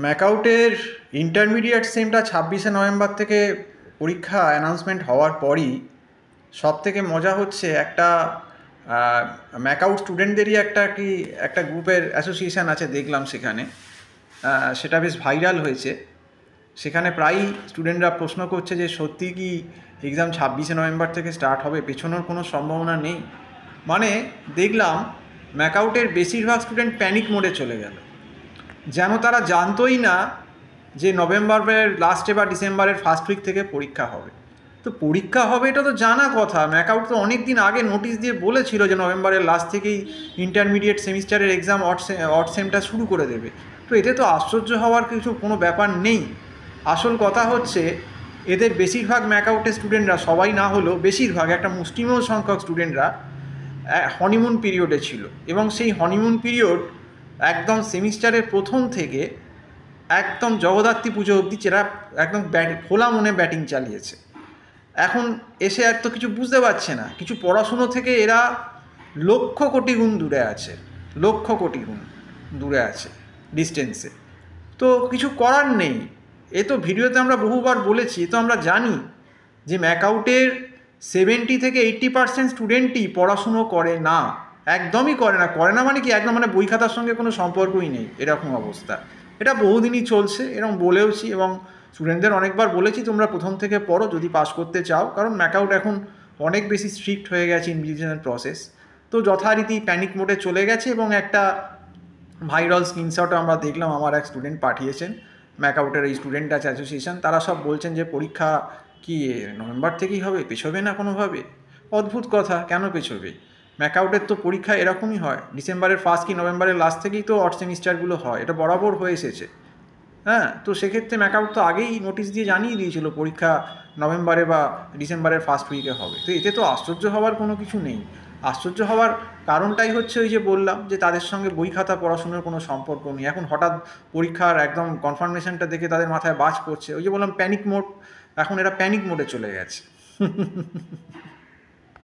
ম্যাকআউটের intermediate সেমটা 26শে November থেকে পরীক্ষা announcement হওয়ার পরই সবথেকে মজা হচ্ছে একটা ম্যাকআউট স্টুডেন্টদেরই একটা গ্রুপের অ্যাসোসিয়েশান আছে, দেখলাম সেখানে সেটা বেশ ভাইরাল হয়েছে। সেখানে প্রায়ই স্টুডেন্টরা প্রশ্ন করছে যে সত্যি কি এক্সাম 26শে নভেম্বর থেকে স্টার্ট হবে, পেছনোর কোনো সম্ভাবনা নেই। মানে দেখলাম ম্যাকআউটের বেশিরভাগ স্টুডেন্ট প্যানিক মোডে চলে গেল, যেন তারা জানতোই না যে নভেম্বরের লাস্টে বা ডিসেম্বরের ফার্স্ট উইক থেকে পরীক্ষা হবে। তো পরীক্ষা হবে এটা তো জানা কথা, ম্যাকআউট তো অনেক দিন আগে নোটিশ দিয়ে বলেছিল যে নভেম্বরের লাস্ট থেকেই ইন্টারমিডিয়েট সেমিস্টারের এক্সাম অড সেমটা শুরু করে দেবে। তো এতে তো আশ্চর্য হওয়ার কোনো ব্যাপার নেই। আসল কথা হচ্ছে এদের বেশিরভাগ ম্যাকআউটের স্টুডেন্টরা, সবাই না হলেও বেশিরভাগ, একটা মুষ্টিমেয় সংখ্যক স্টুডেন্টরা হনিমুন পিরিয়ডে ছিল, এবং সেই হনিমুন পিরিয়ড একদম সেমিস্টারের প্রথম থেকে একদম জগদ্ধাত্রী পুজো অবধি এরা একদম খোলা মনে ব্যাটিং চালিয়েছে। এখন এসে আর তো কিছু বুঝতে পারছে না, কিছু পড়াশুনো থেকে এরা লক্ষ কোটি গুণ দূরে আছে, লক্ষ কোটি গুণ দূরে আছে ডিস্টেন্সে। তো কিছু করার নেই। এ তো ভিডিওতে আমরা বহুবার বলেছি, তো আমরা জানি যে ম্যাকআউটের 70 থেকে 80% স্টুডেন্টই পড়াশুনো করে না, একদমই করে না। করে না মানে কি, একদম মানে বই খাতার সঙ্গে কোনো সম্পর্কই নেই, এরকম অবস্থা। এটা বহুদিনই চলছে, এরকম বলেওছি, এবং স্টুডেন্টদের অনেকবার বলেছি তোমরা প্রথম থেকে পড়ো যদি পাস করতে চাও, কারণ ম্যাকআউট এখন অনেক বেশি স্ট্রিক্ট হয়ে গেছে ইনভিজিলেশন প্রসেস। তো যথারীতি প্যানিক মোডে চলে গেছে, এবং একটা ভাইরাল স্ক্রিনশটও আমরা দেখলাম, আমার এক স্টুডেন্ট পাঠিয়েছেন, ম্যাকআউটের এই স্টুডেন্ট আছে অ্যাসোসিয়েশন, তারা সব বলছেন যে পরীক্ষা কি নভেম্বর থেকেই হবে, পেছোবে না কোনোভাবে। অদ্ভুত কথা, কেন পেছোবে? ম্যাকআউটের তো পরীক্ষা এরকমই হয়, ডিসেম্বরের ফার্স্ট কি নভেম্বরের লাস্ট থেকেই তো অড সেমিস্টারগুলো হয়, এটা বরাবর হয়ে এসেছে। হ্যাঁ, তো সেক্ষেত্রে ম্যাকআউট তো আগেই নোটিশ দিয়ে জানিয়ে দিয়েছিল পরীক্ষা নভেম্বরে বা ডিসেম্বরের ফার্স্ট উইকে হবে। তো এতে তো আশ্চর্য হওয়ার কোনো কিছু নেই। আশ্চর্য হওয়ার কারণটাই হচ্ছে ওই যে বললাম, যে তাদের সঙ্গে বই খাতা পড়াশুনোর কোনো সম্পর্ক নেই। এখন হঠাৎ পরীক্ষার একদম কনফার্মেশনটা দেখে তাদের মাথায় বাজ পড়ছে, ওই যে বললাম প্যানিক মোড, এখন এরা প্যানিক মোডে চলে গেছে।